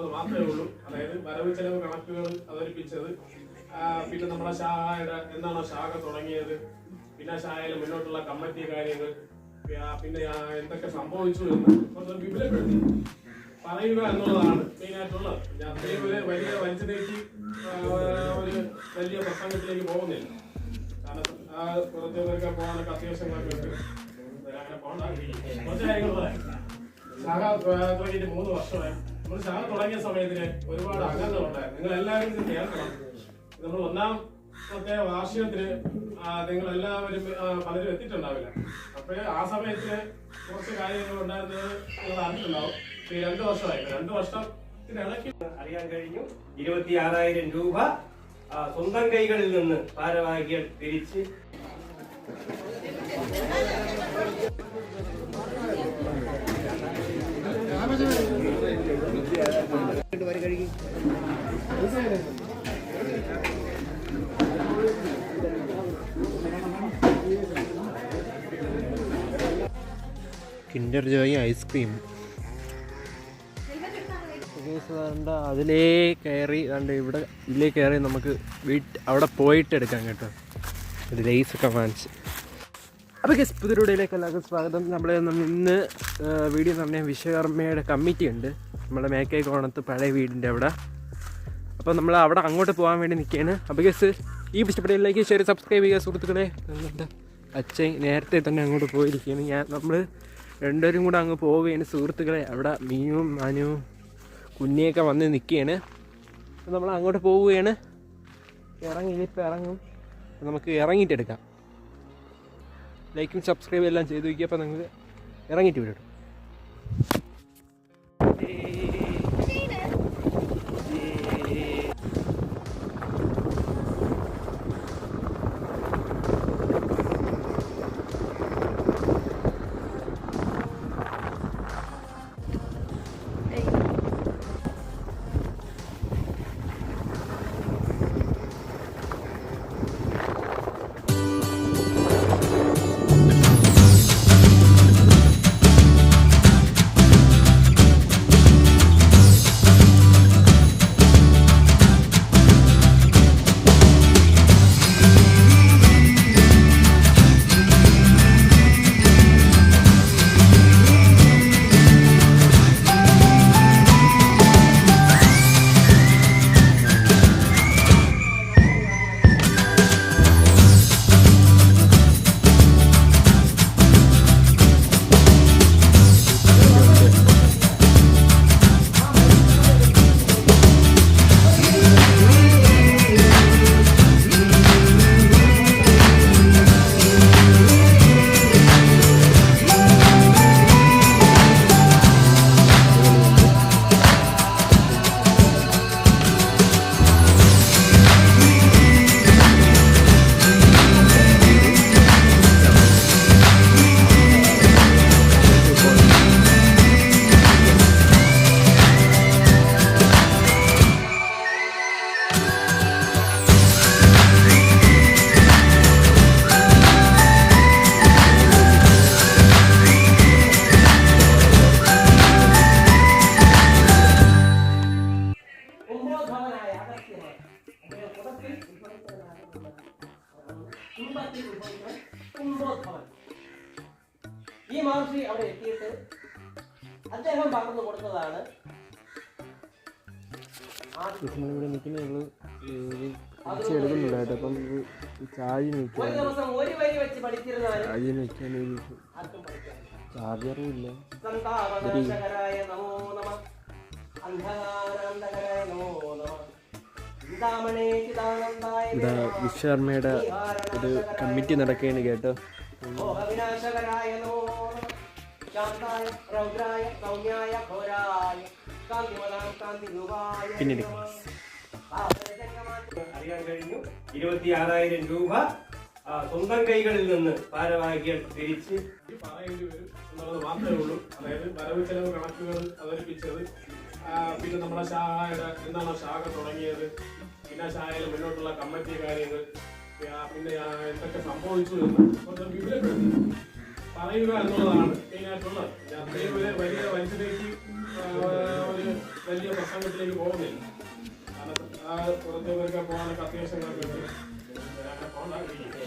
എന്നുള്ളത് മാത്രമേ ഉള്ളൂ. അതായത് വരവ് ചെലവ് കണക്കുകൾ അവതരിപ്പിച്ചത്, പിന്നെ നമ്മുടെ ശാഖയുടെ എന്നാണോ ശാഖ തുടങ്ങിയത്, പിന്നെ ശാഖയിൽ മുന്നോട്ടുള്ള കമ്മിറ്റി കാര്യങ്ങൾ, പിന്നെ എന്തൊക്കെ സംഭവിച്ചു എന്ന് കുറച്ച് വിപുലപ്പെടുത്തി പറയുക എന്നുള്ളതാണ് മെയിനായിട്ടുള്ളത്. അത്രയും ഒരു വലിയ വലിച്ചു ഒരു വലിയ പ്രസംഗത്തിലേക്ക് പോകുന്നില്ല. കാരണം കുറച്ച് പേർക്ക് പോകാനൊക്കെ അത്യാവശ്യങ്ങളൊക്കെ ഉണ്ട്. അങ്ങനെ പോകണ്ട, കുറച്ച് കാര്യങ്ങൾ പറയാം. ശാഖ തുടങ്ങിയിട്ട് 3 വർഷമായി. നമ്മൾ ശാഖ തുടങ്ങിയ സമയത്തിന് ഒരുപാട് അംഗങ്ങളുണ്ടായിരുന്നു. നിങ്ങൾ എല്ലാവരും ഇത് കേൾക്കണം. നമ്മൾ 1ാമത്തെ വാർഷികത്തിന് നിങ്ങൾ എല്ലാവരും പലരും എത്തിയിട്ടുണ്ടാവില്ല. അപ്പോഴേ ആ സമയത്ത് കുറച്ച് കാര്യങ്ങൾ ഉണ്ടായിരുന്നത് നിങ്ങൾ അറിഞ്ഞിട്ടുണ്ടാവും. 2 വർഷമായി. 2 വർഷത്തിനിടയ്ക്ക് അറിയാൻ കഴിഞ്ഞു. 26,000 രൂപ സ്വന്തം കൈകളിൽ നിന്ന് ഭാരവാഹികൾ പിരിച്ച് കിൻഡർ ജോയ് ഐസ്ക്രീം അതിലേ കയറി ഇവിടെ ഇതിലേ കയറി നമുക്ക് അവിടെ പോയിട്ട് എടുക്കാം കേട്ടോ. ഒരു ലേസൊക്കെ വാങ്ങിച്ച്. അപ്പോൾ ഗസ് പുതിയൊരുടയിലേക്ക് എല്ലാവർക്കും സ്വാഗതം. ഇന്ന് വീഡിയോ എന്ന് പറഞ്ഞാൽ വിശ്വകർമ്മയുടെ കമ്മിറ്റി ഉണ്ട് നമ്മുടെ മേക്കൈ കോണത്ത് പഴയ വീടിൻ്റെ അവിടെ. അപ്പോൾ നമ്മൾ അവിടെ അങ്ങോട്ട് പോകാൻ വേണ്ടി നിൽക്കുകയാണ്. അപ്പോൾ ഗസ് ഈ ഇഷ്ടപ്പെട്ടതിലേക്ക് ഷെയർ സബ്സ്ക്രൈബ് ചെയ്യുക സുഹൃത്തുക്കളെ. എന്താ അച്ഛൻ നേരത്തെ തന്നെ അങ്ങോട്ട് പോയിരിക്കുകയാണ്. നമ്മൾ രണ്ടുപേരും കൂടെ അങ്ങ് പോവുകയാണ് സുഹൃത്തുക്കളെ. അവിടെ മീനും മാനുവും കുഞ്ഞിയൊക്കെ വന്ന് നിൽക്കുകയാണ്. അപ്പോൾ നമ്മൾ അങ്ങോട്ട് പോവുകയാണ്. ഇപ്പം ഇറങ്ങും. നമുക്ക് ഇറങ്ങിയിട്ടെടുക്കാം. ലൈക്കും സബ്സ്ക്രൈബും എല്ലാം ചെയ്ത് വയ്ക്കുക. അപ്പോൾ നമുക്ക് ഇറങ്ങിയിട്ട് വിടും. ഈ മഹർഷി അവിടെ എത്തിയിട്ട് അദ്ദേഹം പറഞ്ഞു കൊടുത്തതാണ്. ഇവിടെ നിൽക്കുന്ന എടുക്കുന്നില്ല കേട്ടോ. അപ്പം ചാർജ് നിൽക്കാൻ ചാർജറും ഇല്ല. ഇവിടെ വിശ്വകർമ്മയുടെ ഒരു കമ്മിറ്റി നടക്കുകയാണ് കേട്ടോ. പിന്നീട് അറിയാൻ കഴിഞ്ഞു. 26,000 രൂപ സ്വന്തം കൈകളിൽ നിന്ന് ഭാരവാഹികൾ തിരിച്ച് പറയേണ്ടി വരും എന്നുള്ളത് മാത്രമേ ഉള്ളൂ. അതായത് വരവ് ചെലവ് കണക്കുകൾ അവതരിപ്പിച്ചത്, പിന്നെ നമ്മുടെ ശാഖയുടെ എന്നാണോ ശാഖ തുടങ്ങിയത്, പിന്നെ ശാഖയിൽ മുന്നോട്ടുള്ള കമ്മിറ്റി കാര്യങ്ങൾ, പിന്നെ എന്തൊക്കെ സംഭവിച്ചു എന്ന് കുറച്ച് വിപുലപ്പെടുത്തി പറയുക എന്നുള്ളതാണ് മെയിനായിട്ടുള്ളത്. അത്രയും ഒരു വലിയ വലിച്ചു ഒരു വലിയ പ്രസംഗത്തിലേക്ക് പോകുന്നില്ല. കാരണം കുറച്ച് പേർക്ക് പോകാനൊക്കെ അത്യാവശ്യങ്ങളൊക്കെ ഉണ്ട്.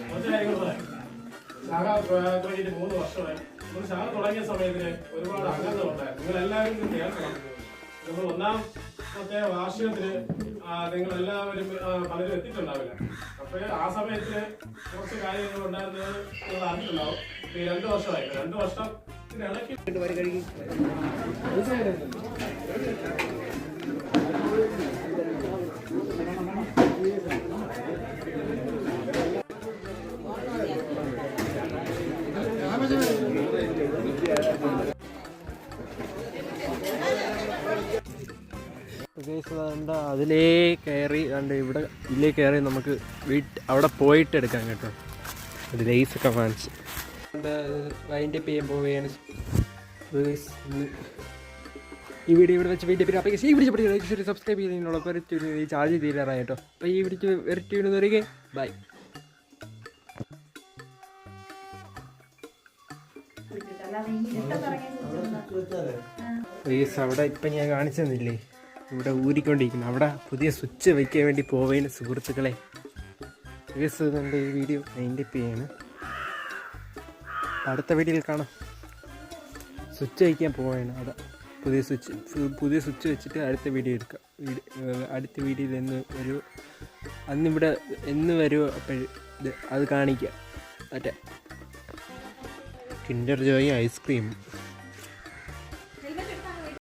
കുറച്ച് കാര്യങ്ങൾ പറയാം. ശാഖ തുടങ്ങിയിട്ട് 3 വർഷമായി. നമ്മൾ ശാഖ തുടങ്ങിയ സമയത്തിന് ഒരുപാട് അംഗങ്ങളുണ്ടായിരുന്നു. നിങ്ങളെല്ലാവരും ഇത് കേൾക്കണം. നമ്മൾ 1ാമത്തെ വാർഷികത്തിന് നിങ്ങളെല്ലാവരും പലരും എത്തിയിട്ടുണ്ടാവില്ല. അപ്പോൾ ആ സമയത്ത് കുറച്ച് കാര്യങ്ങൾ ഉണ്ടായിരുന്നത് നിങ്ങൾ അറിഞ്ഞിട്ടുണ്ടാവും. ഈ 2 വർഷമായി. 2 വർഷത്തിനിടയ്ക്ക് അതിലേ കയറി കണ്ട് ഇവിടെ ഇതിലേ കയറി നമുക്ക് അവിടെ പോയിട്ട് എടുക്കാം കേട്ടോ. അത് ലേസൊക്കെ വാങ്ങിച്ച് വൈൻഡ് അപ്പ് ചെയ്യാൻ പോവുകയാണ്. ഈ വീഡിയോ ഇവിടെ വെച്ച് വീഡിയോ അപ്പോൾ ഈ വീഡിയോ സബ്സ്ക്രൈബ് ചെയ്യുന്നതിനുള്ള ഈ ചാർജ് തീരാറായി കേട്ടോ. അപ്പോൾ ഈ വീഡിയോ വെറൈറ്റി വീഡിയോ ബൈ. അവിടെ ഇപ്പം ഞാൻ കാണിച്ചു തന്നില്ലേ, ഇവിടെ ഊരിക്കൊണ്ടിരിക്കുന്നു. അവിടെ പുതിയ സ്വിച്ച് വയ്ക്കാൻ വേണ്ടി പോവേണ്ട സുഹൃത്തുക്കളെ. നമ്മുടെ ഈ വീഡിയോ വൈൻഡ് അപ്പ് ചെയ്യാണ്. അടുത്ത വീഡിയോയിൽ കാണാം. സ്വിച്ച് വയ്ക്കാൻ പോവുകയാണ്. അവിടെ പുതിയ സ്വിച്ച് വെച്ചിട്ട് അടുത്ത വീഡിയോ എടുക്കാം. അടുത്ത വീഡിയോയിൽ അന്നിവിടെ എന്ന് വരുമോ അത് കാണിക്കാം. മറ്റേ കിൻഡർ ജോയ് ഐസ്ക്രീം